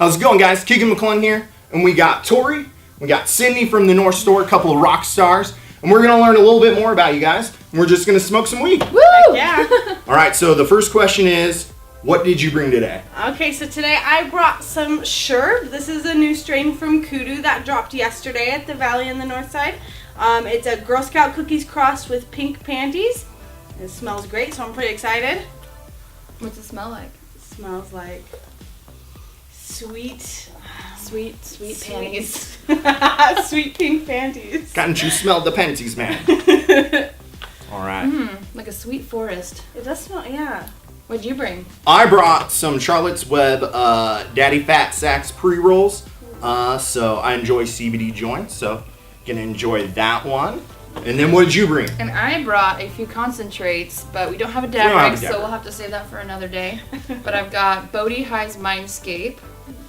How's it going, guys? Keegan McClellan here, and we got Tori, we got Sydney from the North Store, a couple of rock stars, and we're going to learn a little bit more about you guys, and we're just going to smoke some weed. Woo! Yeah. All right, so the first question is, what did you bring today? Okay, so today I brought some Sherb. This is a new strain from Kudu that dropped yesterday at the Valley in the North Side. It's a Girl Scout cookies crossed with pink panties. It smells great, so I'm pretty excited. What's it smell like? It smells like sweet panties. Sweet pink panties. Can't you smell the panties, man? All right. Like a sweet forest. It does smell, yeah. What'd you bring? I brought some Charlotte's Web Daddy Fat Sacks pre-rolls. So I enjoy CBD joints, so gonna enjoy that one. And then what did you bring? And I brought a few concentrates, but we don't have a don't have dab a rig, dab so rig. we'll have to save that for another day. But I've got Bodhi High's Mindscape,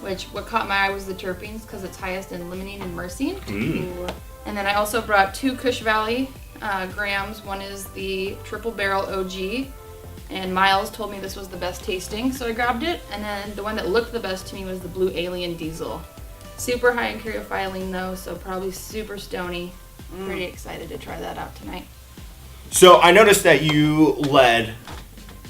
which what caught my eye was the terpenes because it's highest in limonene and myrcene. Mm. And then I also brought 2 Kush Valley grams. One is the Triple Barrel OG, and Miles told me this was the best tasting, so I grabbed it. And then the one that looked the best to me was the Blue Alien Diesel. Super high in caryophyllene though, so probably super stony. Pretty excited to try that out tonight. So I noticed that you led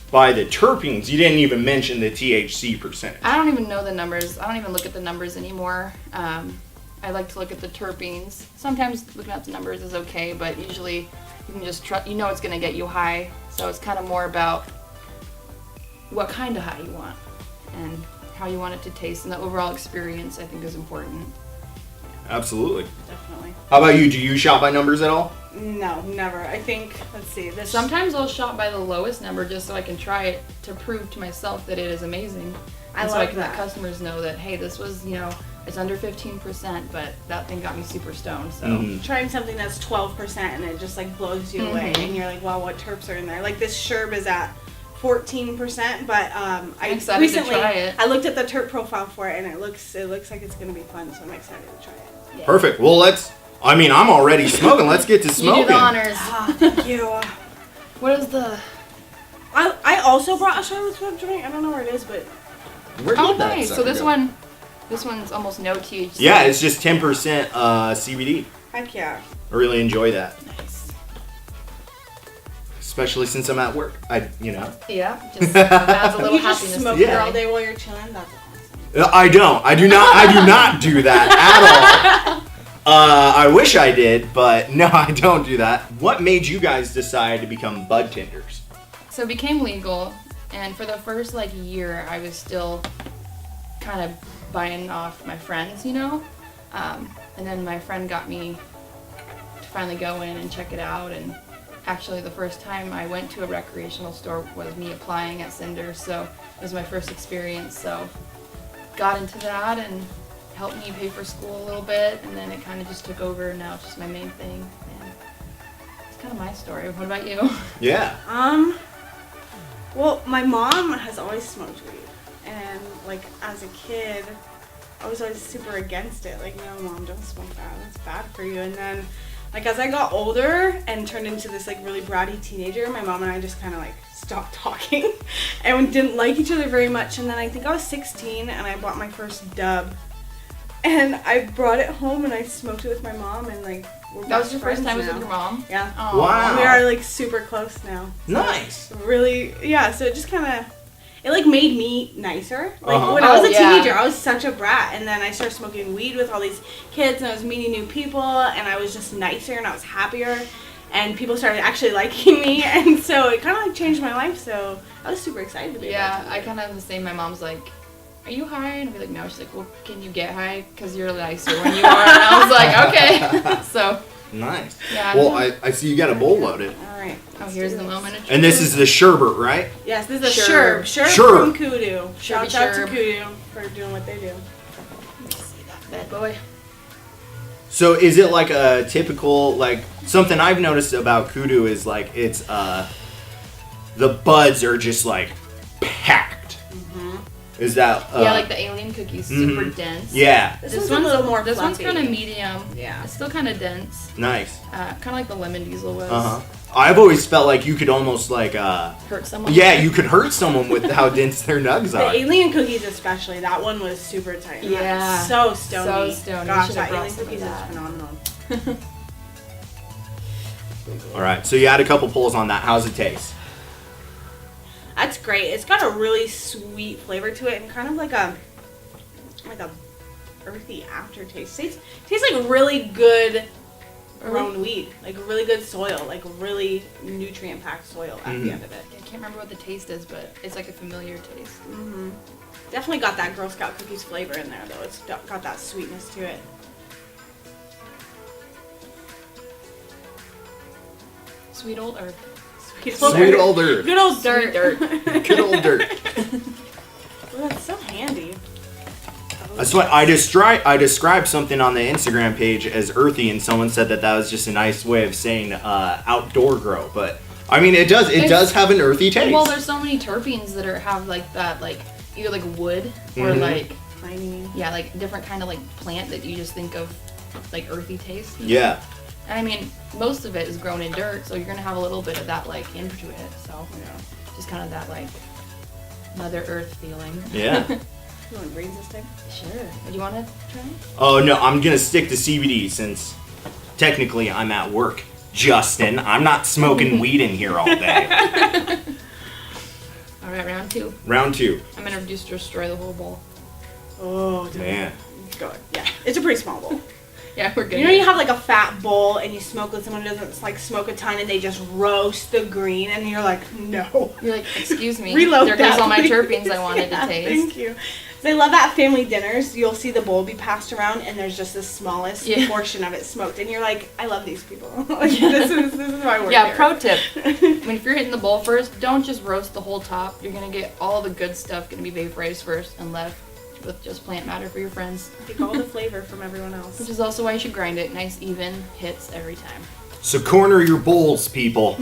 by the terpenes. You didn't even mention the THC percentage. I don't even know the numbers. I don't even look at the numbers anymore. I like to look at the terpenes. Sometimes looking at the numbers is okay, but usually you can just trust. You know it's going to get you high, so it's kind of more about what kind of high you want and how you want it to taste, and the overall experience I think is important. Absolutely. Definitely. How about you? Do you shop by numbers at all? No, never. I think, let's see. This. Sometimes I'll shop by the lowest number just so I can try it to prove to myself that it is amazing. I So I love can let that. customers know that, hey, this was, it's under 15%, but that thing got me super stoned. So Mhm. Trying something that's 12% and it just like blows you away, and you're like, wow, what terps are in there? Like this Sherb is at 14%, but I excited to recently try it. I looked at the terp profile for it, and it looks like it's gonna be fun, so I'm excited to try it. yeah. Perfect. Well, I'm already smoking. Let's get to You smoking. do the honors. Ah, thank you. What is the? I also brought a Charlotte's Web joint. I don't know where it is, but Where Oh, did that nice. So sucker this go? one's almost no THC. Yeah, it's just 10% CBD. heck yeah. I really enjoy that, Nice. especially since I'm at work. Yeah, just adds a little You just happiness. smoke to it the all day. day while you're chilling. That's awesome. I don't. I do not do that at all. I wish I did, but no, I don't do that. What made you guys decide to become Budtenders? So it became legal, and for the first year, I was still kind of buying off my friends, and then my friend got me to finally go in and check it out. And actually, the first time I went to a recreational store was me applying at Cinder, so it was my first experience. So got into that and helped me pay for school a little bit, and then it kind of just took over. And now it's just my main thing, and it's kind of my story. What about you? Yeah. Well, my mom has always smoked weed, and as a kid, I was always super against it. Like, no, Mom, don't smoke that. That's bad for you. And then, as I got older and turned into this really bratty teenager, my mom and I just kind of stopped talking, and we didn't like each other very much. And then I think I was 16, and I bought my first dub, and I brought it home and I smoked it with my mom, and we're That was best your first friends time now. with your mom? Yeah. Aw. Wow. We are super close now. Nice. Really, yeah. So it just kind of, it made me nicer. Uh-huh. When I was Oh, a yeah. teenager, I was such a brat, and then I started smoking weed with all these kids, and I was meeting new people, and I was just nicer, and I was happier, and people started actually liking me, and so it kind of changed my life. So I was super excited to be. Yeah, a I kind of am the same. My mom's like, "Are you high?" And I'd be like, "No." She's like, "Well, can you get high? Because you're nicer when you are." And I was like, "Okay." So, Nice. yeah. I Well, don't know. I see you got a bowl loaded. All right. Oh, here's the moment. And this is the sherbet, right? Yes, this is a Sherb. Sherb Sherb. from Kudu. Shout out to Sherb. Kudu for doing what they do. Bad boy. So is it like a typical, something I've noticed about Kudu is it's, the buds are just packed. Is that, Yeah, like the alien cookies, super dense. yeah, This one's a little more This one's fluffy. kind of medium. Yeah. It's still kind of dense. nice. Kind of like the lemon diesel was. Uh-huh. I've always felt like you could almost like Hurt someone? Yeah, you could hurt someone with how dense their nugs The are. alien cookies especially, that one was super tight. Yeah. So stony. So stony. Gosh, You should've that brought alien some of cookies is that. phenomenal. All right, so you had a couple pulls on that. How's it taste? That's great. It's got a really sweet flavor to it and kind of like a earthy aftertaste. Tastes like really good grown weed, like really good soil, like really nutrient packed soil at the end of it. I can't remember what the taste is, but it's like a familiar taste. Definitely got that Girl Scout cookies flavor in there though. It's got that sweetness to it. Sweet old earth. Sweet old earth. Good old Dirt. dirt. Good old dirt. Well, that's so handy. That's what I described something on the Instagram page as earthy, and someone said that was just a nice way of saying outdoor grow. But I mean, it does have an earthy taste. Well, there's so many terpenes that have like that, like either like wood or like Piney. yeah, like different kind of like plant that you just think of like earthy taste. Yeah. And I mean, most of it is grown in dirt, so you're gonna have a little bit of that like into it. So just kind of that like Mother Earth feeling. Yeah. You want greens this time? Sure. Do you want to try? Oh no, I'm gonna stick to CBD since technically I'm at work. Justin, I'm not smoking weed in here all day. All right, round 2. Round 2. I'm gonna just destroy the whole bowl. Oh, Man. Go ahead. Yeah, it's a pretty small bowl. Yeah, we're good. You know, you have like a fat bowl and you smoke with someone who doesn't like smoke a ton and they just roast the green and you're like, no. You're like, excuse me. Reload There that, goes all my please. terpenes I wanted Yeah, to taste. Thank you. So I love at family dinners, you'll see the bowl be passed around and there's just the smallest portion of it smoked and you're like, I love these people. Like, this is why we're Yeah, here. pro tip. When if you're hitting the bowl first, don't just roast the whole top. You're gonna get all the good stuff gonna be vaporized first and left with just plant matter for your friends. Take all the flavor from everyone else. Which is also why you should grind it. Nice, even hits every time. So corner your bowls, people.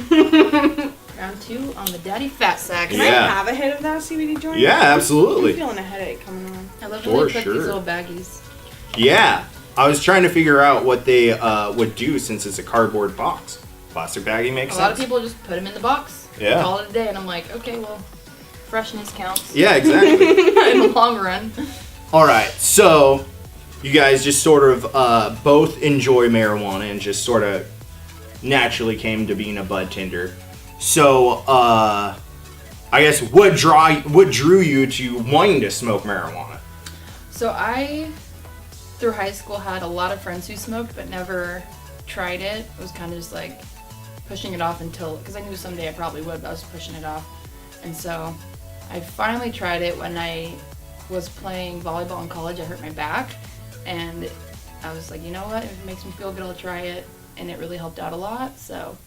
Round 2 on the daddy fat sack. Can I Yeah. have a hit of that CBD joint? Yeah, I'm absolutely. feeling a headache coming on. I love For when they put sure. these little baggies. Yeah. I was trying to figure out what they would do since it's a cardboard box. Plastic baggie makes A sense. lot of people just put them in the box. Yeah. Call it a day, and I'm like, okay, well, freshness counts. Yeah, exactly. In the long run. All right, so you guys just sort of both enjoy marijuana and just sort of naturally came to being a Budtender. So I guess what drew you to wanting to smoke marijuana? So I, through high school, had a lot of friends who smoked, but never tried it. It was kind of just like pushing it off until, because I knew someday I probably would, but I was pushing it off. And so I finally tried it when I was playing volleyball in college. I hurt my back, and I was like, you know what, if it makes me feel good, I'll try it. And it really helped out a lot, so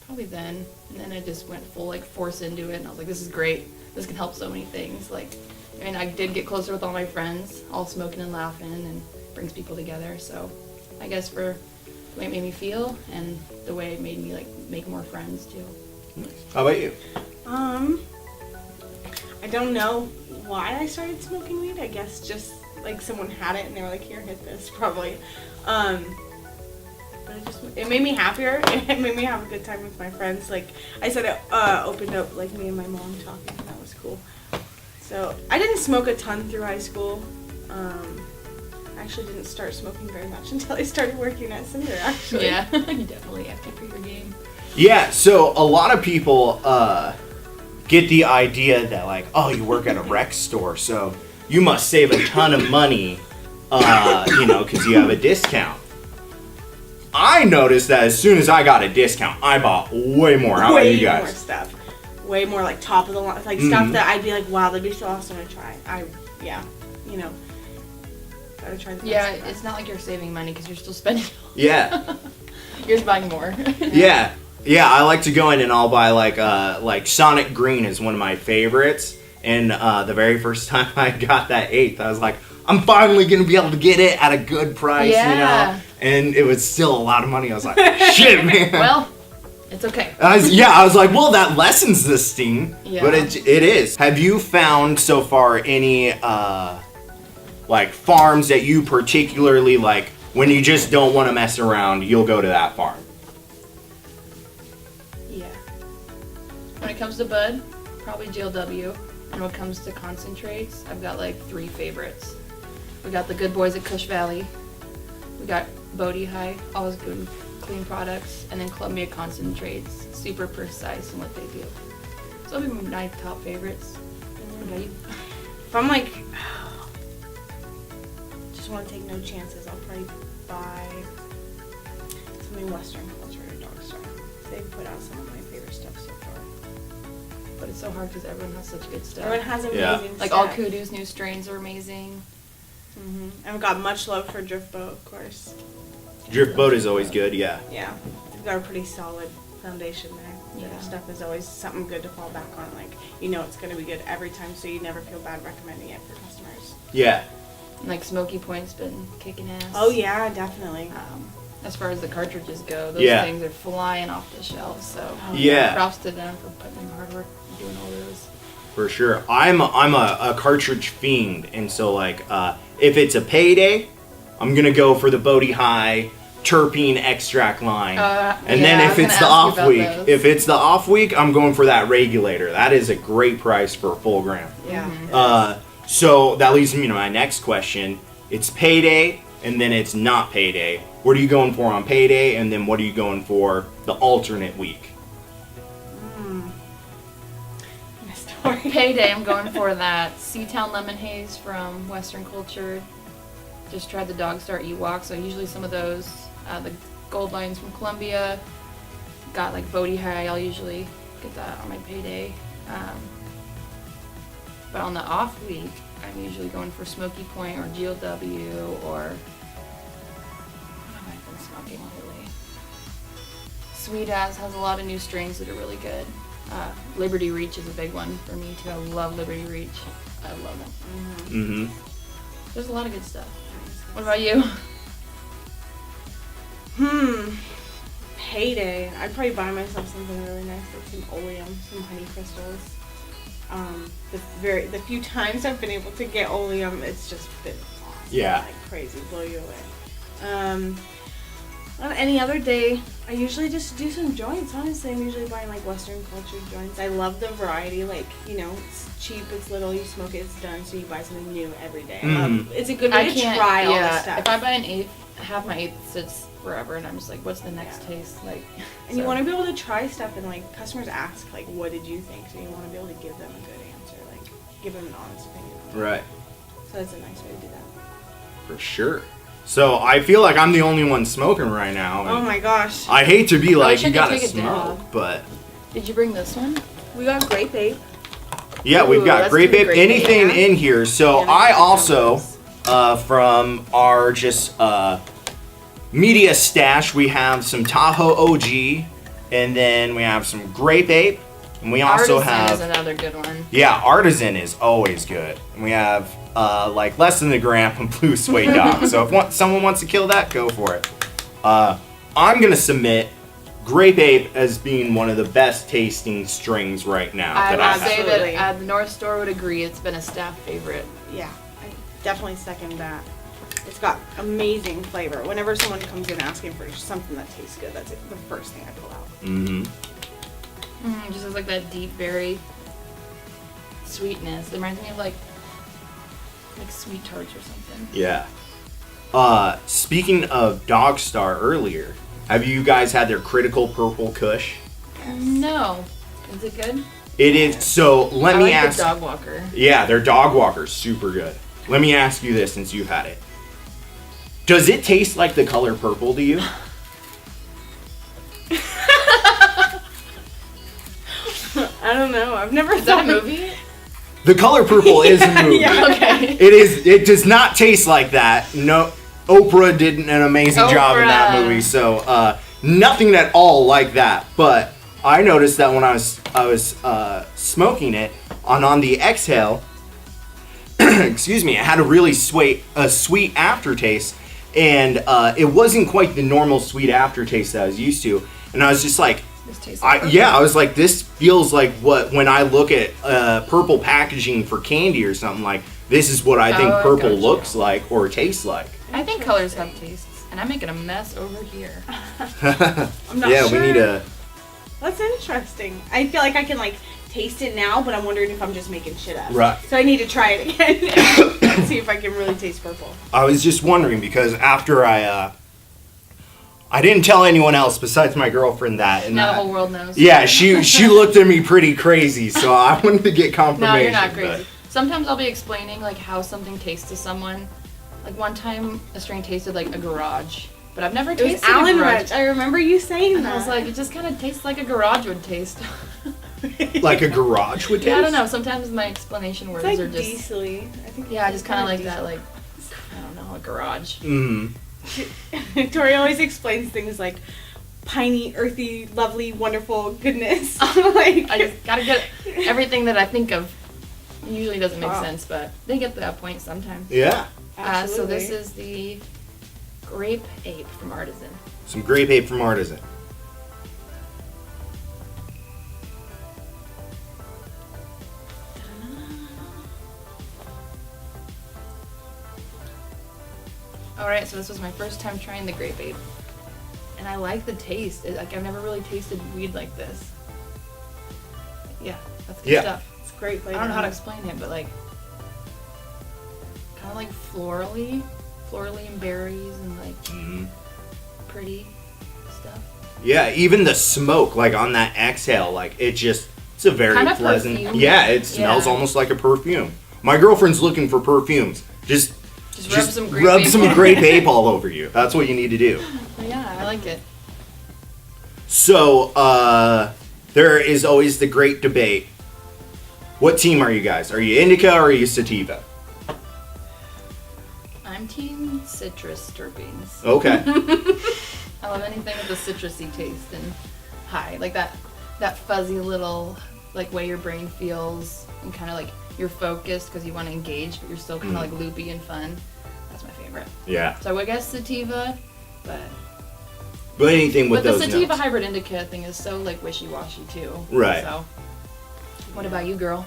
probably then. And then I just went full like force into it, and I was like, this is great. This can help so many things. Like, I mean, I did get closer with all my friends, all smoking and laughing, and brings people together. So I guess for the way it made me feel and the way it made me like make more friends too. How about you? I don't know why I started smoking weed. I guess just like someone had it and they were like, here, hit this, probably. But it made me happier. It made me have a good time with my friends. Like I said, it opened up like me and my mom talking, and that was cool. So I didn't smoke a ton through high school. I actually didn't start smoking very much until I started working at Cinder, actually. Yeah, you definitely have to for your game. Yeah, so a lot of people get the idea that like, oh, you work at a rec store, so you must save a ton of money, because you have a discount. I noticed that as soon as I got a discount, I bought way more. How about you Way more guys? stuff. Way more like top of the line, like stuff that I'd be like, wow, that'd be so awesome to try. Gotta try the best Yeah, stuff. it's not like you're saving money because you're still spending. Yeah. You're just buying more. Yeah. Yeah, I like to go in and I'll buy like Sonic Green is one of my favorites. And the very first time I got that 8th, I was like, I'm finally gonna be able to get it at a good price, Yeah. And it was still a lot of money. I was like, shit, man. Well, it's okay. I was like, well, that lessens the sting. Yeah. But it is. Have you found so far any like farms that you particularly like when you just don't want to mess around, you'll go to that farm? When it comes to bud, probably GLW. And when it comes to concentrates, I've got like 3 favorites. We got the good boys at Kush Valley. We got Bodhi High, always good and clean products. And then Columbia Concentrates, super precise in what they do. So those are my top favorites. What about you? If I'm like, just want to take no chances, I'll probably buy something Western Culture or Dog Star. They've put out some of my favorite stuff so far. But it's so hard because everyone has such good stuff. Everyone has amazing Yeah. stuff. Like all Kudu's new strains are amazing. I've got much love for Drift Boat, of course. Drift Boat is always good, yeah. Yeah, they've got a pretty solid foundation there. Yeah. Their stuff is always something good to fall back on. Like, you know it's going to be good every time, so you never feel bad recommending it for customers. Yeah. And like Smoky Point's been kicking ass. Oh yeah, definitely. As far as the cartridges go, those Yeah. things are flying off the shelves. So Yeah. props to them for putting in hard work and doing all those. For sure. I'm a cartridge fiend, and so like if it's a payday, I'm gonna go for the Bodhi High terpene extract line. And yeah, then I if was it's the gonna ask you off about week, those. if it's the off week, I'm going for that regulator. That is a great price for a full gram. Yeah. So that leads me to my next question. It's payday, and then it's not payday. What are you going for on payday, and then what are you going for the alternate week? Payday, I'm going for that Seatown Lemon Haze from Western Culture. Just tried the Dog Star Ewok, so usually some of those, the gold lines from Columbia. Got like Bodhi High, I'll usually get that on my payday. But on the off week, I'm usually going for Smoky Point or GLW or what have I been smoking lately? Sweet Ass has a lot of new strains that are really good. Liberty Reach is a big one for me too. I love Liberty Reach. I love them. Mm-hmm. There's a lot of good stuff. What about you? Payday. I'd probably buy myself something really nice, like some oleum, some honey crystals. The few times I've been able to get oleum, it's just been awesome. Yeah. Like crazy, blow you away. On any other day, I usually just do some joints. Honestly, I'm usually buying like Western cultured joints. I love the variety. Like, you know, it's cheap, it's little, you smoke it, it's done. So you buy something new every day. It's a good way to try all this stuff. If I buy an eighth, half my eighth sits forever, and I'm just like, what's the next taste like? And you want to be able to try stuff, and like customers ask, like, what did you think? So you want to be able to give them a good answer, like give them an honest opinion. Right. So that's a nice way to do that. For sure. So I feel like I'm the only one smoking right now. Oh my gosh. I hate to be like, wish I you could gotta take it smoke, down. but Did you bring this one? We got grape ape. yeah, we've Ooh, got let's grape do ape, grape ape, anything yeah. in here. So Yeah, I that's also, nice. from our just media stash, we have some Tahoe OG, and then we have some grape ape, and we also Artisan have is another good one. yeah, Artisan is always good. And we have like less than a gram of blue suede dog. So if someone wants to kill that, go for it. I'm gonna submit grape ape as being one of the best tasting strings right now I that I would have. say Absolutely. that the North Store would agree. It's been a staff favorite. Yeah, I definitely second that. It's got amazing flavor. Whenever someone comes in asking for something that tastes good, that's the first thing I pull out. Mm-hmm. It just has like that deep berry sweetness. It reminds me of like sweet tarts or something. Yeah. Speaking of Dog Star earlier, have you guys had their Critical Purple Kush? No. Is it good? It is. So let I me like ask. the dog walker. Yeah, their dog walker's super good. Let me ask you this since you've had it. Does it taste like the color purple to you? I don't know. I've never Is that a movie? The color purple is a movie. Yeah. Okay. It does not taste like that. No, Oprah did an amazing job in that Oprah. movie. So nothing at all like that. But I noticed that when I was smoking it on the exhale, excuse me, it had a really sweet aftertaste, and it wasn't quite the normal sweet aftertaste that I was used to. And I was just like, This tastes like I was like, this feels like when I look at purple packaging for candy or something, like this is what I think Oh, I purple gotcha. looks like or tastes like. I think colors have tastes, and I'm making a mess over here. I'm not Yeah, sure. we need a. That's interesting. I feel like I can like taste it now, but I'm wondering if I'm just making shit up. Right. So I need to try it again and see if I can really taste purple. I was just wondering because after I didn't tell anyone else besides my girlfriend that. And now the whole world knows. Yeah, she looked at me pretty crazy, so I wanted to get confirmation. No, you're not crazy. But Sometimes I'll be explaining like how something tastes to someone. Like one time, a strain tasted like a garage, but I've never It was tasted a Allen garage. Wrench. I remember you saying And that. I was like, it just kind of tastes like a garage would taste. like a garage would taste? Yeah, I don't know. Sometimes my explanation words it's are like just. diesel-y. I think Yeah, I just kind of like diesel. that, like, I don't know, a garage. Mm-hmm. Tori always explains things like piney, earthy, lovely, wonderful goodness. Like I just gotta get everything that I think of. Usually doesn't make Wow. sense, but they get to that point sometimes. Yeah. So this is the grape ape from Artisan. Some grape ape from Artisan. Alright, so this was my first time trying the grape ape. And I like the taste. Like, I've never really tasted weed like this. Yeah, that's good Yeah. stuff. It's great I flavor. don't know how to explain it, but like, kind of like florally and berries and like Mm-hmm. pretty stuff. Yeah, even the smoke, like on that exhale, like it's a very Kinda pleasant. perfume. Yeah, it smells Yeah. almost like a perfume. My girlfriend's looking for perfumes. Just rub some grape rub ape some on. grape ape all over you. That's what you need to do. But yeah, I like it. So, there is always the great debate. What team are you guys? Are you indica or are you sativa? I'm team citrus terpenes. Okay. I love anything with a citrusy taste and high, like that fuzzy little like way your brain feels and kind of like you're focused because you want to engage, but you're still kind of like loopy and fun. That's my favorite. Yeah. So I guess sativa, but Anything with the those sativa notes. hybrid indica thing is so like wishy-washy too. Right. So, what about you, girl?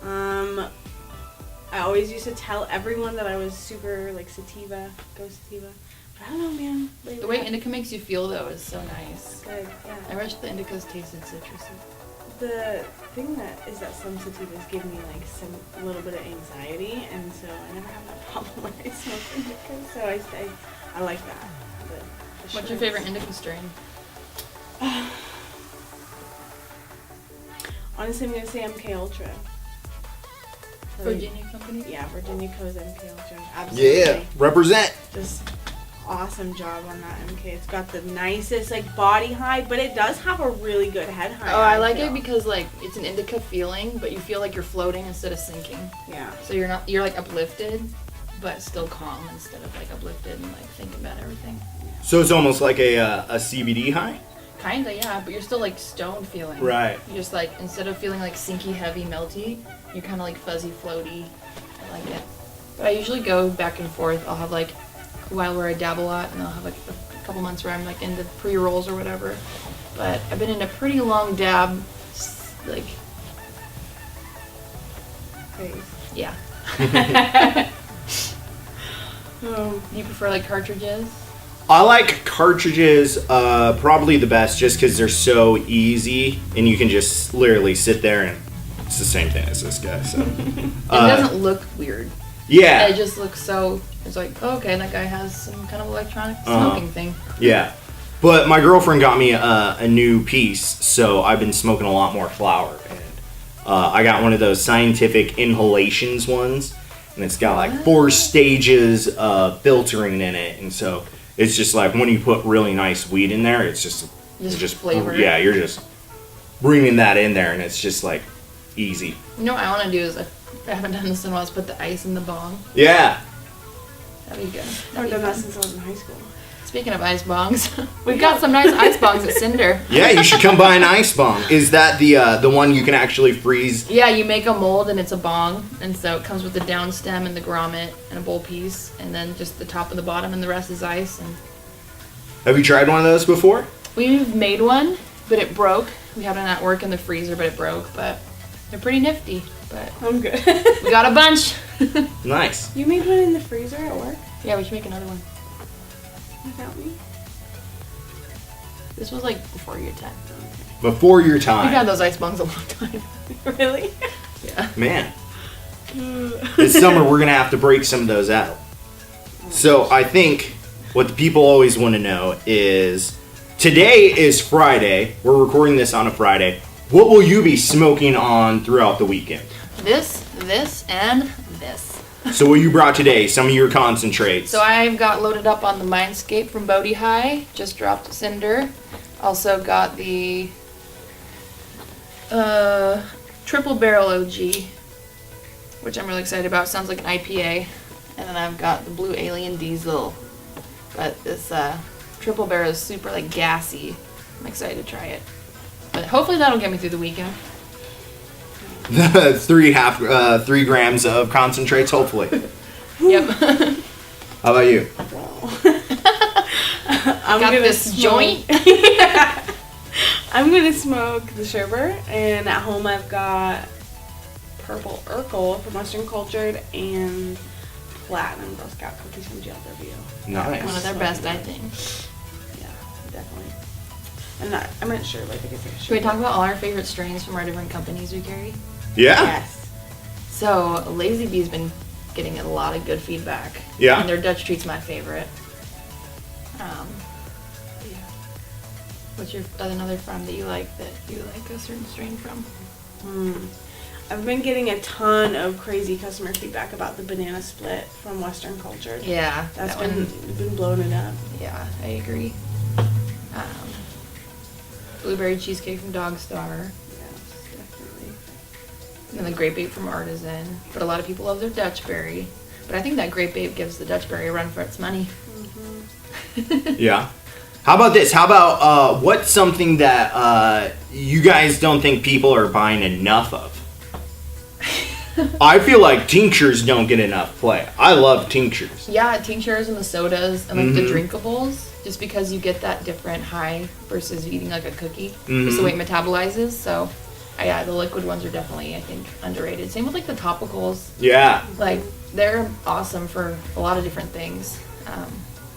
I always used to tell everyone that I was super like sativa, go sativa. But I don't know, man. The way indica makes you feel though is so nice. Good, I yeah. wish the indicas tasted citrusy. The thing that is that some sativas give me like a little bit of anxiety, and so I never have that problem when I smoke indica. So I like that. The What's your favorite indica strain? Honestly, I'm gonna say MK Ultra. Virginia Company? Yeah, Virginia Co's MK Ultra. Absolutely. Yeah. Represent. Just awesome job on that MK. It's got the nicest like body high, but it does have a really good head high. Oh, I like feel. it because like it's an indica feeling, but you feel like you're floating instead of sinking. Yeah. So you're like uplifted, but still calm instead of like uplifted and like thinking about everything. So it's almost like a CBD high? Kinda, yeah, but you're still like stoned feeling. Right. You just like instead of feeling like sinky, heavy, melty, you're kind of like fuzzy, floaty. I like it. But I usually go back and forth. I'll have like a while where I dab a lot, and I'll have like a couple months where I'm like into pre-rolls or whatever. But I've been in a pretty long dab, like, Phase. yeah. Oh. You prefer like cartridges? I like cartridges probably the best just because they're so easy and you can just literally sit there and it's the same thing as this guy. So It doesn't look weird. yeah, It just looks so. It's like, oh, okay, that guy has some kind of electronic Uh-huh. smoking thing. yeah. But my girlfriend got me a new piece, so I've been smoking a lot more flower. And I got one of those scientific inhalations ones, and it's got like 4 stages of filtering in it, and so it's just like when you put really nice weed in there, it's just flavor. Yeah, you're just bringing that in there, and it's just like easy. You know what I want to do is I haven't done this in a while. Is put the ice in the bong. Yeah. That'd be good. I haven't That'd be done that fun. since I was in high school. Speaking of ice bongs, we've got some nice ice bongs at Cinder. Yeah, you should come buy an ice bong. Is that the one you can actually freeze? Yeah, you make a mold and it's a bong, and so it comes with the down stem and the grommet and a bowl piece, and then just the top and the bottom, and the rest is ice. And Have you tried one of those before? we've made one, but it broke. We had it at work in the freezer, but it broke. But they're pretty nifty. But I'm good. we got a bunch. Nice. You made one in the freezer at work Yeah, we should make another one. without me? This was like before year 10. Before your We've had time. those ice bongs a long time. Really? Yeah. Man. This summer we're gonna have to break some of those out. So I think what the people always want to know is today is Friday. We're recording this on a Friday. What will you be smoking on throughout the weekend? This, and this. So what you brought today, some of your concentrates. So I've got loaded up on the Mindscape from Bodie High. Just dropped Cinder. Also got the Triple Barrel OG, which I'm really excited about. Sounds like an IPA. And then I've got the Blue Alien Diesel. But this Triple Barrel is super like gassy. I'm excited to try it. But hopefully that'll get me through the weekend. 3 grams of concentrates, hopefully. Yep. How about you? I'm Got gonna this joint. I'm gonna smoke the sherbet, and at home I've got Purple Urkel from Western Cultured and Platinum Girl Scout cookies from GLW. Nice. One of their best, I think. Yeah, definitely. I'm not sure, like, I guess I Should we talk about all our favorite strains from our different companies we carry? Yeah? Yes. So, Lazy Bee's been getting a lot of good feedback. Yeah? And their Dutch Treat's my favorite. Yeah. What's your another farm that you like a certain strain from? I've been getting a ton of crazy customer feedback about the banana split from Western Cultured. Yeah, That's that one. been blowing it up. Yeah, I agree. Blueberry cheesecake from Dog Star. Yes, definitely. And then the grape ape from Artisan. But a lot of people love their Dutch berry. But I think that grape ape gives the Dutch berry a run for its money. Yeah. How about this? How about what's something that you guys don't think people are buying enough of? I feel like tinctures don't get enough play. I love tinctures. Yeah, tinctures and the sodas and like the drinkables. Just because you get that different high versus eating like a cookie. Just the way it metabolizes. So, yeah, the liquid ones are definitely, I think, underrated. Same with like the topicals. Yeah. Like, they're awesome for a lot of different things.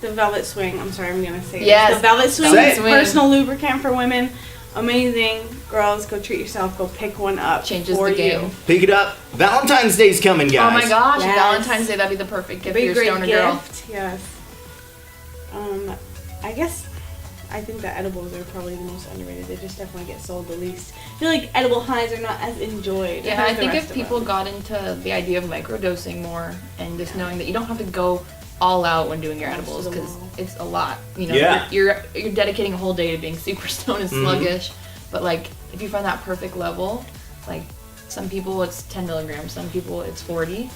The Velvet Swing. I'm sorry, I'm gonna say Yes. this. The Velvet Swing Say is it. personal lubricant for women. Amazing. Girls, go treat yourself. Go pick one up. Changes for the game. you. Pick it up. Valentine's Day's coming, guys. Oh my gosh, Yes. Valentine's Day, that'd be the perfect gift for Be a your great stoner girl. gift. Yes. I think that edibles are probably the most underrated. They just definitely get sold the least. I feel like edible highs are not as enjoyed. Yeah, as I the think rest if of people them. got into the idea of microdosing more and just knowing that you don't have to go all out when doing your edibles because it's a lot. You know, Yeah. you're dedicating a whole day to being super stoned and sluggish. But like, if you find that perfect level, like some people it's 10 milligrams, some people it's 40,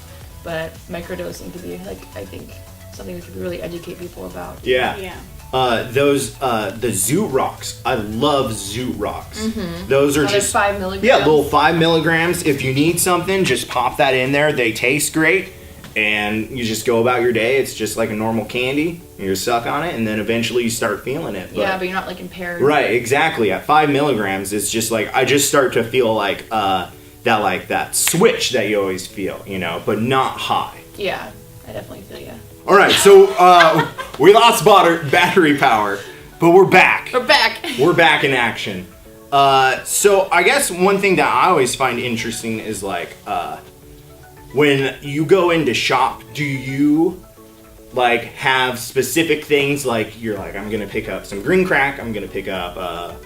but microdosing could be like I think something we could really educate people about. Yeah. Yeah. The Zoot Rocks. I love Zoot Rocks. Those are Another just 5 milligrams. yeah, little 5 milligrams. If you need something, just pop that in there. They taste great, and you just go about your day. It's just like a normal candy. You suck on it, and then eventually you start feeling it. Yeah, but you're not like impaired. Right, exactly. At 5 milligrams, it's just like I just start to feel like that switch that you always feel, you know, but not high. Yeah, I definitely feel you. All right, so we lost battery power, but we're back. We're back. We're back in action. So I guess one thing that I always find interesting is like when you go into shop, do you like have specific things like you're like I'm gonna pick up some green crack, I'm gonna pick up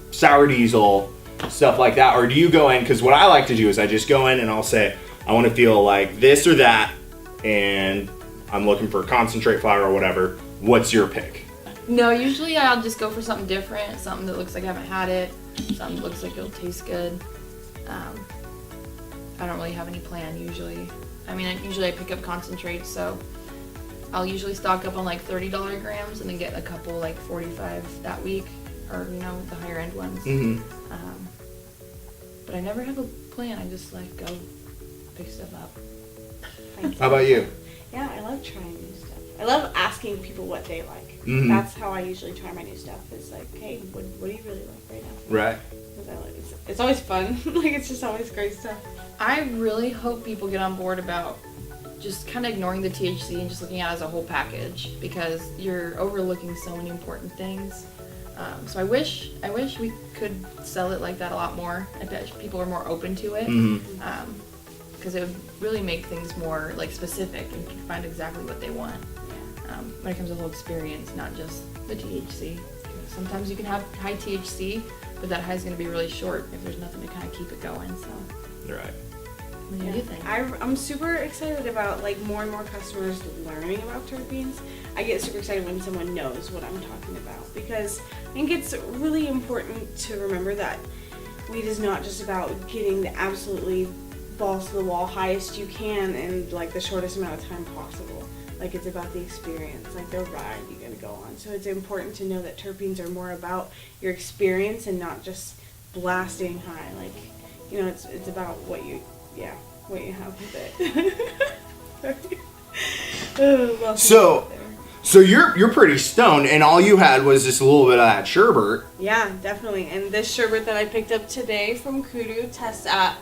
sour diesel, stuff like that, or do you go in? Because what I like to do is I just go in and I'll say I want to feel like this or that, and I'm looking for concentrate flower or whatever. What's your pick? No, usually I'll just go for something different, something that looks like I haven't had it, something that looks like it'll taste good. I don't really have any plan usually. I mean, usually I pick up concentrates, so I'll usually stock up on like $30 grams and then get a couple like 45 that week, or you know, the higher end ones. But I never have a plan. I just like go pick stuff up. How about you? Yeah, I love trying new stuff. I love asking people what they like. That's how I usually try my new stuff. It's like, hey, what do you really like right now? Right. Because it's always fun. Like, it's just always great stuff. I really hope people get on board about just kind of ignoring the THC and just looking at it as a whole package, because you're overlooking so many important things. So I wish we could sell it like that a lot more. I bet people are more open to it. Because it would really make things more like specific and you can find exactly what they want. When it comes to the whole experience, not just the THC. Sometimes you can have high THC, but that high is going to be really short if there's nothing to kind of keep it going. So. Right. What do you think? I'm super excited about like more and more customers learning about terpenes. I get super excited when someone knows what I'm talking about because I think it's really important to remember that weed is not just about getting the absolutely balls to the wall highest you can in like the shortest amount of time possible. Like it's about the experience, like the ride you're gonna go on. So it's important to know that terpenes are more about your experience and not just blasting high. Like, you know, it's about what you have with it. So you're pretty stoned, and all you had was just a little bit of that sherbet. Yeah, definitely. And this sherbet that I picked up today from Kudu tests at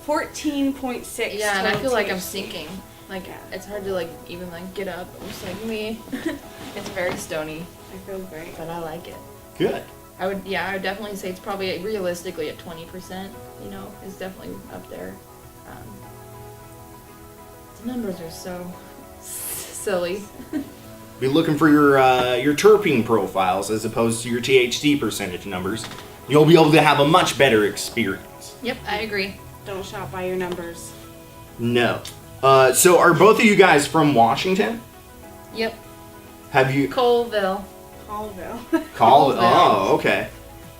14.6. Yeah, and I feel like I'm THC. sinking. Like it's hard to like even like get up. I'm just like me. It's very stony. I feel great. But I like it. Good. I would definitely say it's probably realistically at 20%. You know, is definitely up there. The numbers are so silly. Be looking for your terpene profiles as opposed to your THC percentage numbers. You'll be able to have a much better experience. Yep, I agree. Don't shop by your numbers. No. So are both of you guys from Washington? Yep. Have you... Colville. Oh, okay.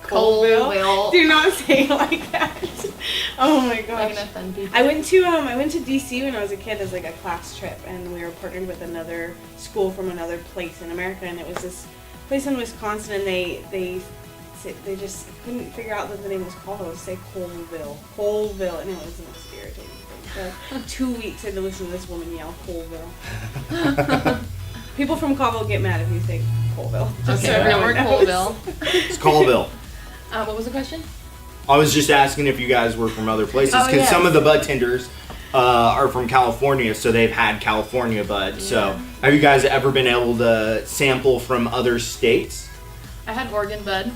Colville. Do not say it like that. Oh my I'm gosh. gonna offend people. I went to DC when I was a kid as like a class trip, and we were partnered with another school from another place in America, and it was this place in Wisconsin, and they just couldn't figure out that the name was Colville. It would say Colville, and it was the most irritating thing. For 2 weeks I had to listen to this woman yell Colville. People from Colville get mad if you say Colville. Just Okay, so now we're everyone knows. Colville. It's Colville. What was the question? I was just asking if you guys were from other places, Oh, because yes. some of the Budtenders are from California, so they've had California bud. Yeah. So have you guys ever been able to sample from other states? I had Oregon bud.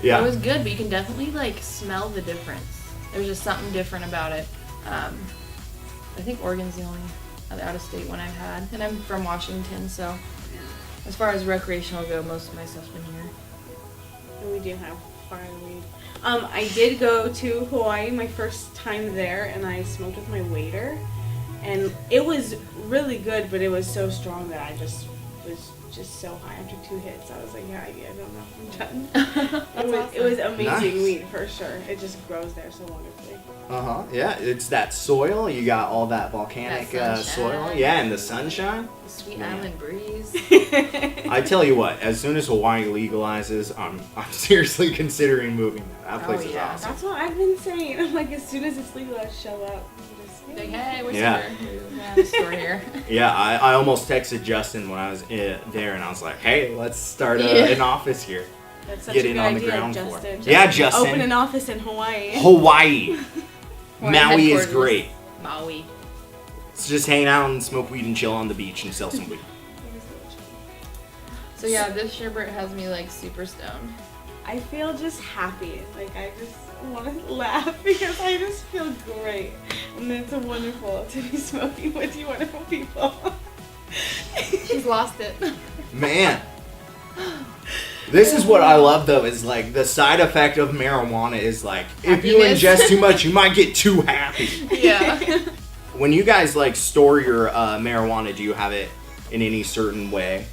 Yeah. It was good, but you can definitely like smell the difference. There's just something different about it. I think Oregon's the only out of state one I've had, and I'm from Washington, so as far as recreational go, most of my stuff's been here. And we do have fire weed. I did go to Hawaii my first time there, and I smoked with my waiter, and it was really good, but it was so strong that I just was just so high after 2 hits. I was like, yeah, I don't know, I'm done. It was amazing Nice. weed for sure. It just grows there so wonderfully. Yeah, it's that soil. You got all that volcanic That soil. sunshine. Yeah, and the sunshine. The sweet Yeah. island breeze. I tell you what, as soon as Hawaii legalizes, I'm seriously considering moving there. That place is yeah. awesome. That's what I've been saying. I'm like, as soon as it's legal, I show up. Like, hey, we're Yeah. here. We have a store here. Yeah, I almost texted Justin when I was there, and I was like, hey, let's start Yeah. an office here. That's such Get a in good on the idea, ground floor. Justin. Yeah, Justin. Open an office in Hawaii. Hawaii. Hawaii Maui is headquarters. great. Maui. It's just hang out and smoke weed and chill on the beach and sell some weed. So yeah, this sherbet has me like super stoned. I feel just happy. Like, I just want to laugh because I just feel great. And it's wonderful to be smoking with you wonderful people. She's lost it. Man. This is what I love though, is like the side effect of marijuana is like, if you Happiness. ingest too much, you might get too happy. Yeah. When you guys like store your marijuana, do you have it in any certain way?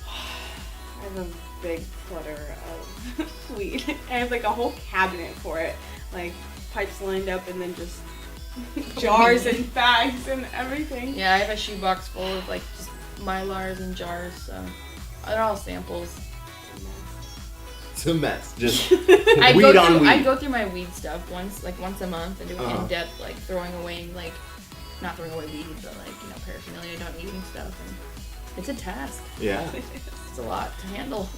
I have a big clutter of weed. I have like a whole cabinet for it. Like, pipes lined up and then just jars and bags and everything. Yeah, I have a shoebox full of like just mylars and jars, so they're all samples. It's a mess. Just I weed on weed. I go through my weed stuff once a month and do an in-depth like throwing away, like not throwing away weed, but like, you know, paraphernalia I don't need and stuff. And it's a task. Yeah. It's a lot to handle.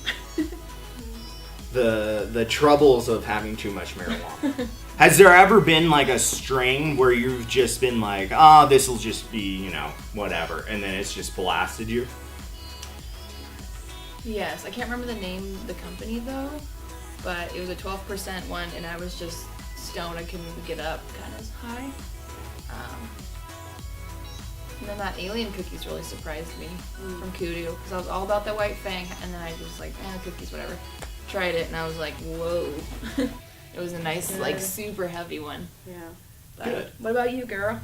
The troubles of having too much marijuana. Has there ever been like a strain where you've just been like, this will just be, you know, whatever, and then it's just blasted you? Yes, I can't remember the name of the company though. but it was a 12% one, and I was just stoned. I couldn't get up, kind of high. And then that alien cookies really surprised me from Kudu, because I was all about that white fang, and then I just like, cookies, whatever. Tried it, and I was like, whoa. It was a nice, like, super heavy one. Yeah. But Good. what about you, girl?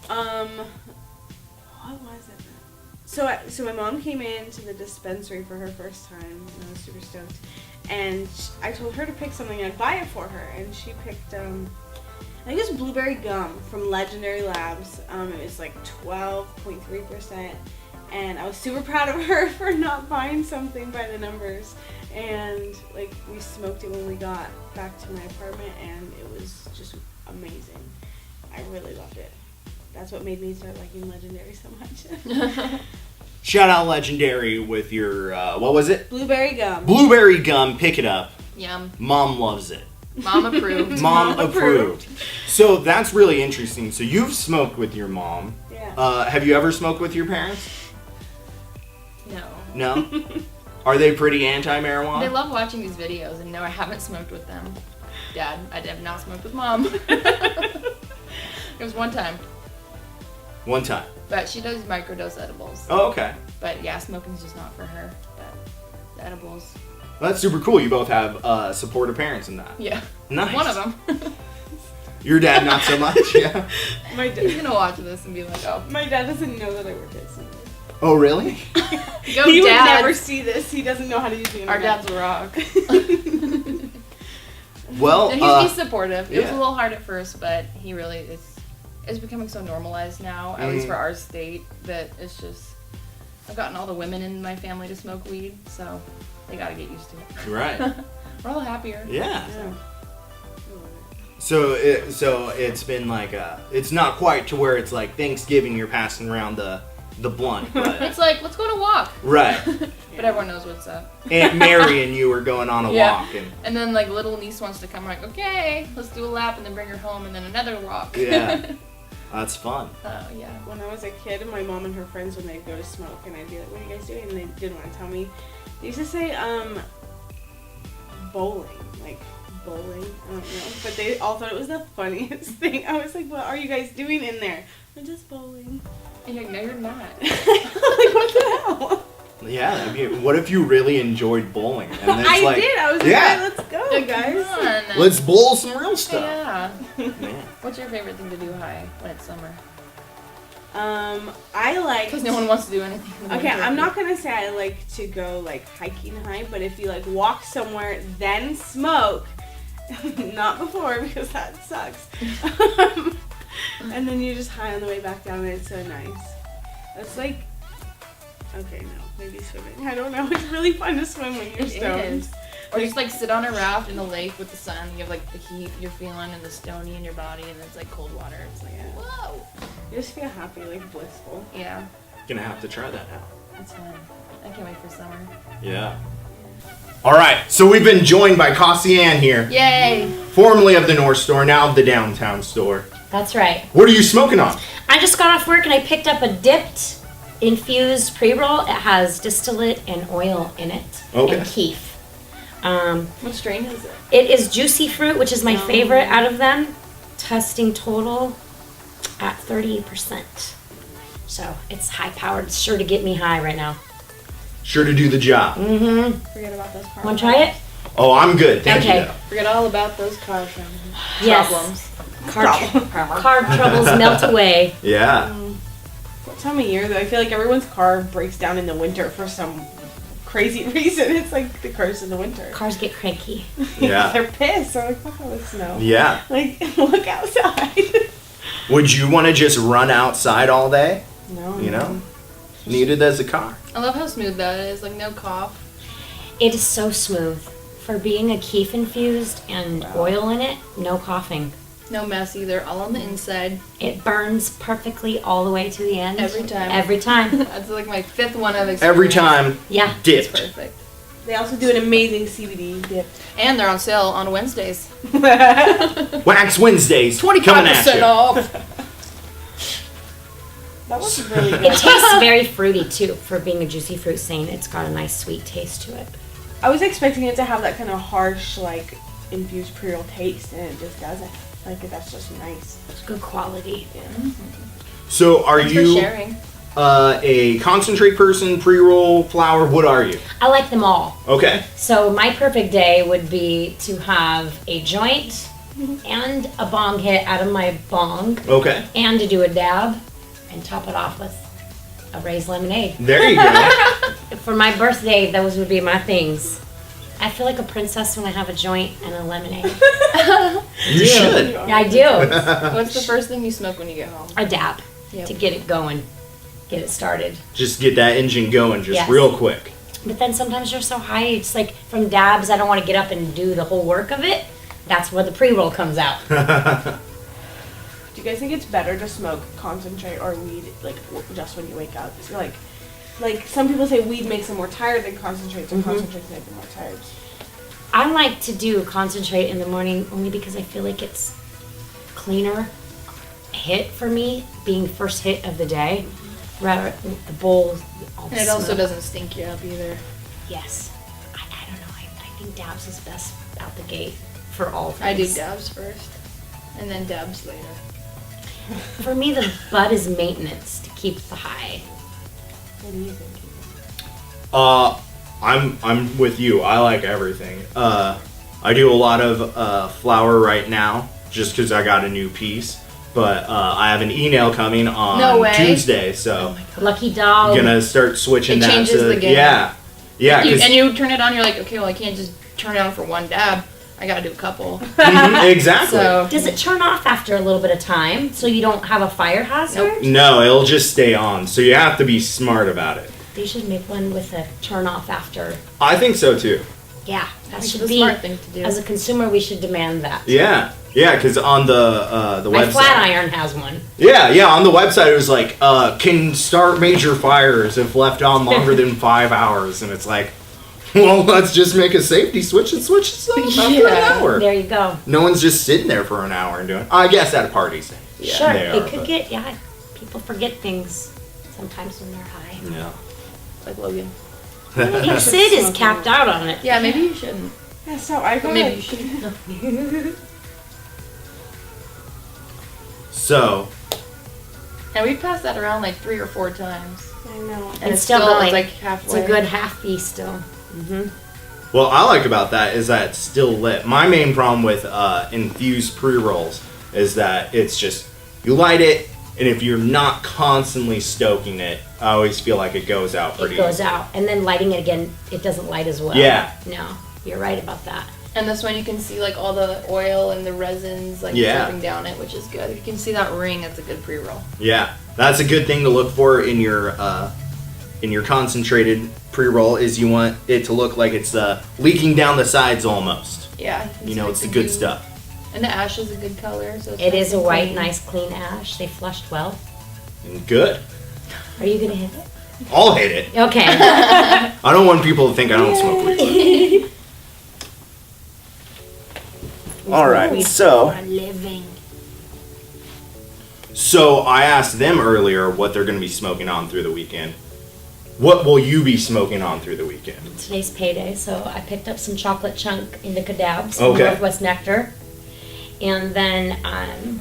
What was it? So my mom came into the dispensary for her first time, and I was super stoked. And I told her to pick something, I'd buy it for her, and she picked I think it was blueberry gum from Legendary Labs. It was like 12.3%, and I was super proud of her for not buying something by the numbers. And like we smoked it when we got back to my apartment, and it was just amazing. I really loved it. That's what made me start liking Legendary so much. Shout out Legendary with your, what was it? Blueberry gum. Blueberry gum, pick it up. Yum. Mom loves it. Mom approved. Mom approved. So that's really interesting. So you've smoked with your mom. Yeah. Have you ever smoked with your parents? No. No? Are they pretty anti-marijuana? They love watching these videos, and no, I haven't smoked with them. Dad, I have not smoked with Mom. It was one time. One time. But she does microdose edibles. Oh, okay. But yeah, smoking's just not for her. But the edibles. Well, that's super cool. You both have supportive parents in that. Yeah. Nice. One of them. Your dad, not so much. Yeah. My He's dad. gonna watch this and be like, oh. My dad doesn't know that I work at Cinder. Oh, really? Go He would Dad. never see this. He doesn't know how to use the Our internet. dad's a rock. Well, And he's supportive. It was a little hard at first, but he really it's becoming so normalized now, at least for our state, that it's just I've gotten all the women in my family to smoke weed, so they gotta get used to it. right. We're all happier. Yeah. Yeah. So it's been like it's not quite to where it's like Thanksgiving you're passing around the blunt, but It's like, let's go on a walk. right. But everyone knows what's up. Aunt Mary and you were going on a walk, and And then like little niece wants to come, I'm like, okay, let's do a lap and then bring her home and then another walk. yeah, that's fun. Oh yeah. When I was a kid, my mom and her friends, when they'd go to smoke, and I'd be like, what are you guys doing? And they didn't want to tell me. They used to say, bowling. Like, bowling. I don't know. But they all thought it was the funniest thing. I was like, what are you guys doing in there? We're just bowling. And you're like, no, you're not. Like, what the hell? Yeah, that'd be, what if you really enjoyed bowling? And it's I like, did. I was like, yeah. "Alright, let's go, Like, guys. come on. Let's bowl some real stuff. Yeah. Man. What's your favorite thing to do high when it's summer? I like. Because no one wants to do anything. in the Okay, winter. I'm not gonna say I like to go like hiking high, but if you like walk somewhere then smoke, not before because that sucks. And then you're just high on the way back down, and it's so nice. It's like, okay, no, maybe swimming. I don't know. It's really fun to swim when you're It stoned. is. Or just like sit on a raft in the lake with the sun. You have like the heat you're feeling and the stony in your body, and it's like cold water. It's like, Yeah. whoa. You just feel happy, like blissful. Yeah, Gonna have to try that out. it's fun. I can't wait for summer. Yeah. All right, so we've been joined by Kassi Ann here, Yay! formerly of the North Store, now of the Downtown Store. That's right. What are you smoking on? I just got off work and I picked up a dipped infused pre-roll. It has distillate and oil in it. Okay. And keef. What strain is it? It is juicy fruit, which is my favorite out of them. Testing total at 38%. So it's high powered. It's sure to get me high right now. Sure to do the job. Mm-hmm. Forget about those car Want to try it? Oh, I'm good. Thank Okay. you. Though. Forget all about those car Yes. problems. Car troubles melt away. Yeah. What time of year though? I feel like everyone's car breaks down in the winter for some crazy reason. It's like the curse of the winter. Cars get cranky. Yeah. They're pissed. They're like, fuck all this snow. Yeah. Like, look outside. Would you want to just run outside all day? No. You know? Needed as a car. I love how smooth that is. Like no cough. It is so smooth. For being a keef infused and oil in it, no coughing. No mess either. All on the inside. It burns perfectly all the way to the end. Every time. Every time. That's like my 5th one I've experienced. Every time, Yeah. It's dipped. perfect. They also do an amazing CBD dip. And they're on sale on Wednesdays. Wax Wednesdays. 25% coming at you. off. That was really good. It tastes very fruity too. For being a juicy fruit, saying it's got a nice sweet taste to it. I was expecting it to have that kind of harsh, like, infused pre-roll taste, and it just doesn't. Like, that's just nice. It's good quality. Yeah. So are Thanks for you sharing. a concentrate person, pre-roll, flower? What are you? I like them all. Okay. So my perfect day would be to have a joint and a bong hit out of my bong, Okay. and to do a dab and top it off with a raised lemonade. There you go. For my birthday, those would be my things. I feel like a princess when I have a joint and a lemonade. You should. Yeah, I do. What's the first thing you smoke when you get home? A dab Yep. to get it going, get it started. Just get that engine going just Yes. real quick. But then sometimes you're so high, it's like from dabs, I don't want to get up and do the whole work of it. That's where the pre-roll comes out. Do you guys think it's better to smoke concentrate or weed, like, just when you wake up? So, like some people say weed makes them more tired than concentrates, and concentrates make them more tired. I like to do concentrate in the morning only because I feel like it's cleaner hit for me, being first hit of the day, rather than the bowl. All the And it also smoke. doesn't stink you up either. Yes. I don't know. I think dabs is best out the gate for all things. I do dabs first, and then dabs later. For me, the bud is maintenance to keep the high. What do you think? I'm with you. I like everything. I do a lot of flower right now just because I got a new piece. But I have an e-nail coming on No way. Tuesday, so Lucky dog. I'm gonna start switching It that changes to the game. yeah. And you turn it on, you're like, okay, well, I can't just turn it on for one dab. I gotta do a couple. Exactly. So Does it turn off after a little bit of time so you don't have a fire hazard? No, it'll just stay on. So you have to be smart about it. They should make one with a turn off after. I think so too. Yeah, that it's should the be. smart thing to do. As a consumer, we should demand that. Yeah, because on the My website. flat iron has one. Yeah, on the website it was like, can start major fires if left on longer than 5 hours, and it's like, well, let's just make a safety switch and switch it off after an hour. There you go. No one's just sitting there for an hour and doing. I guess at parties. Sure, they it are, could but- get, people forget things sometimes when they're high. Yeah. like Logan. Maybe Sid is capped out on it. Yeah, maybe you shouldn't. Yeah, so I But got maybe you should. So, And we passed that around like 3 or 4 times. I know. And It's still going. it's like It's halfway. a good half piece still. what I like about that is that it's still lit. My main problem with infused pre-rolls is that it's just, you light it, and if you're not constantly stoking it, I always feel like it goes out pretty It goes easy. out. And then lighting it again, it doesn't light as well. Yeah. No, you're right about that. And this one you can see like all the oil and the resins like Yeah. dripping down it, which is good. If you can see that ring, that's a good pre-roll. Yeah, that's a good thing to look for in your concentrated pre-roll. Is you want it to look like it's leaking down the sides almost. Yeah. You know, like it's the good goo. stuff. And the ash is a good color. So it's It nice is a and white, clean. nice, clean ash. They flushed well. And good. Are you going to hit it? I'll hit it. Okay. I don't want people to think I don't smoke weed. All right, We so are living. I asked them earlier what they're going to be smoking on through the weekend. What will you be smoking on through the weekend? Today's payday, so I picked up some chocolate chunk indica dabs Okay. from Northwest Nectar. And then I'm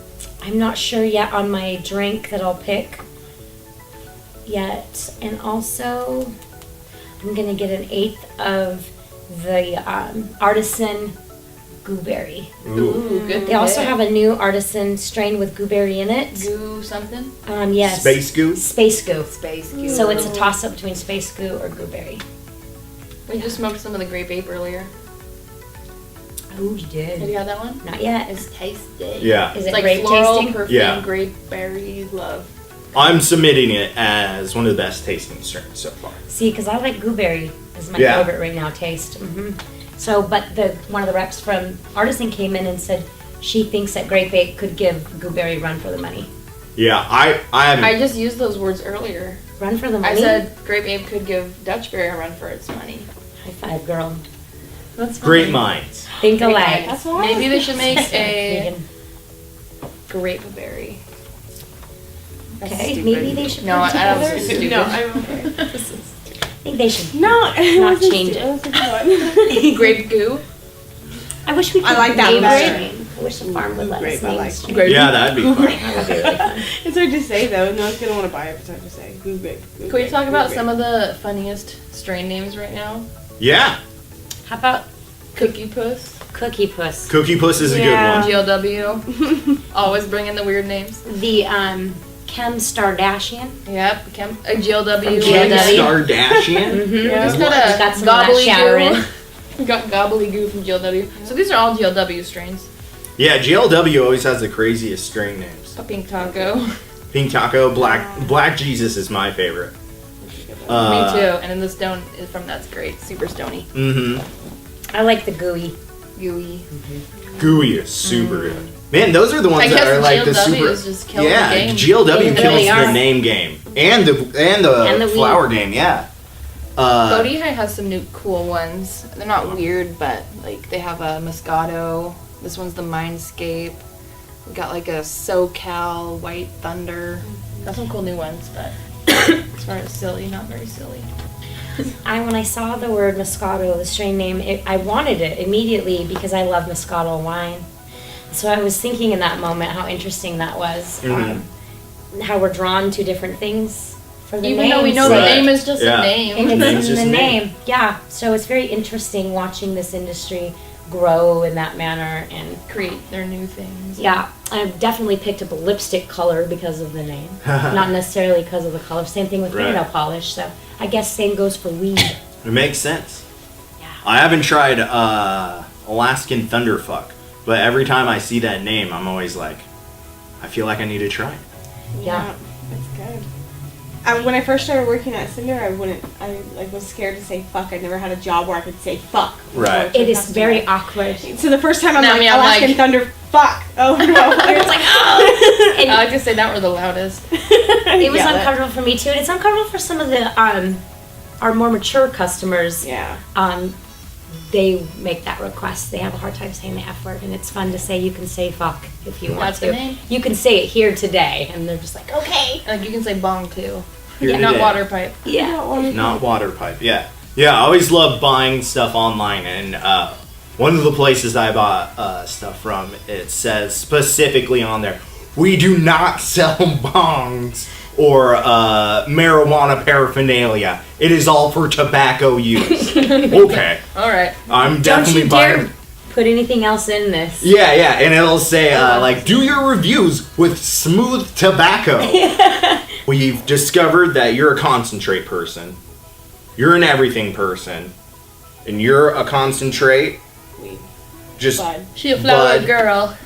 not sure yet on my drink that I'll pick yet. And also, I'm going to get an eighth of the artisan gooberry. Ooh, good. They also pick. have a new artisan strain with gooberry in it. goo something. Yes. Space goo? Space goo. Space goo. So it's a toss up between space goo or gooberry. We just smoked some of the grape ape earlier. Oh, you Have did. you had that one? Not yet. It's tasty. Yeah. Is It's it like grape floral, tasting? perfume, Yeah. grape berry love. I'm submitting it as one of the best tasting strains so far. See, because I like gooberry is my Yeah. favorite right now taste. So, but one of the reps from Artisan came in and said she thinks that grape ape could give gooberry run for the money. Yeah, I haven't. I just used those words earlier. Run for the I money? said grape ape could give Dutchberry a run for its money. High five, girl. That's Great minds. Think Great alike. minds. That's what I Maybe was they should make a Megan. grape berry. That's Okay, stupid. maybe they should No, put I don't together. think it's stupid. No, I don't. think they should No, it not wasn't change stu- it. was a good one. Grape goo. I wish we could I like that name better. strain. I wish the farm would let Grape, us I name like strain. Grape. Yeah, that'd be fun. That would be really fun. It's hard to say though. No one's gonna want to buy it. It's hard to say. Goo grape. Can we talk about some of the funniest strain names right now? Yeah. How about Cookie Puss, Cookie Puss? Cookie Puss is a Yeah. good one. GLW. Always bringing the weird names. The Chem Stardashian. Yep. GLW. From GLW. Stardashian? Yeah. Mhm. Just got Got some of that shatter in. We got gobbledygoo from GLW. So these are all GLW strains. Yeah, GLW always has the craziest strain names. A pink taco. Pink Taco, Black Jesus is my favorite. Me too. And then the stone is from That's Great. Super stony. Mm-hmm. I like the gooey. Gooey. Gooey is super good. Man, those are the ones I that guess are like the GLW super. is just killing Yeah, the game. GLW They kills really the are. name game and the And the flower game. Yeah. Bodhi has some new cool ones. They're not weird, but like they have a Moscato. This one's the Mindscape. We got like a SoCal White Thunder. Got some cool new ones, but as far as silly, not very silly. When I saw the word Moscato, the strain name, I wanted it immediately because I love Moscato wine. So I was thinking in that moment how interesting that was. How we're drawn to different things for the Even though we know Right. the name is just Yeah. a name. And Name's it's in just the a name. name. Yeah. So it's very interesting watching this industry grow in that manner. And Create their new things. yeah, I've definitely picked up a lipstick color because of the name. Not necessarily because of the color. Same thing with Right. fingernail polish. So I guess same goes for weed. It makes sense. Yeah. I haven't tried Alaskan Thunderfuck, but every time I see that name, I'm always like, I feel like I need to try it. Yeah. It's good. When I first started working at Cinder, I was scared to say fuck. I never had a job where I could say fuck. Right. It is very awkward. So the first time I'm Now like, me, I'm Alaskan like- Thunder, fuck. Oh no. It's like, oh! And I like to say that were the loudest. it was Yeah, that- uncomfortable for me too, and it's uncomfortable for some of the our more mature customers. Yeah. They make that request. They have a hard time saying the F word, and it's fun to say you can say fuck if you want That's to. the name. You can say it here today, and they're just like, okay. Like you can say bong too. Here Not today. water pipe. Yeah. Not water pipe. Yeah. Yeah, I always love buying stuff online, and one of the places I bought stuff from, it says specifically on there, we do not sell bongs or marijuana paraphernalia. It is all for tobacco use. Okay. All right. I'm Don't definitely you buying. dare put anything else in this. Yeah, yeah, and it'll say, like, do your reviews with smooth tobacco. We've discovered that you're a concentrate person. You're an everything person. And you're a concentrate. Weed. Just Bud. She a flower Bud. girl.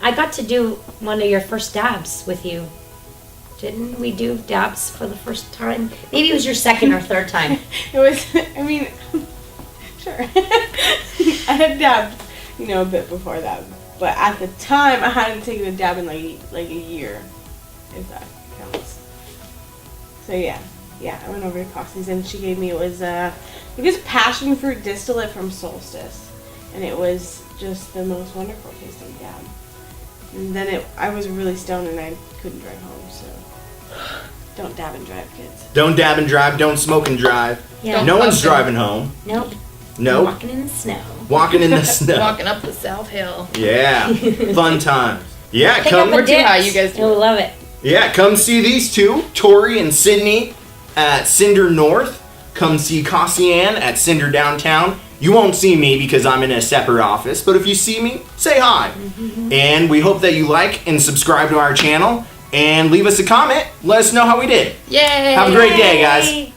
I got to do one of your first dabs with you. Didn't we do dabs for the first time? Maybe it was your second or third time. It was. I mean, sure. I had dabbed, a bit before that, but at the time I hadn't taken a dab in like a year, if that counts. So yeah, I went over to Kassi's and she gave me it was passion fruit distillate from Solstice, and it was just the most wonderful tasting dab. And then I was really stoned and I couldn't drive home, so don't dab and drive, kids. don't dab and drive, don't smoke and drive. Yeah. No one's puff and- driving home. Nope. No. Walking in the snow. Walking in the snow. Walking up the South Hill. Yeah. Fun times. Yeah, Pick come. up a We're too dips. high, you guys do You'll love it. Yeah, come see these two, Tori and Sydney at Cinder North. Come see Kassi at Cinder Downtown. You won't see me because I'm in a separate office, but if you see me, say hi. And we hope that you like and subscribe to our channel and leave us a comment. Let us know how we did. Yay! Have a great day, guys. Yay.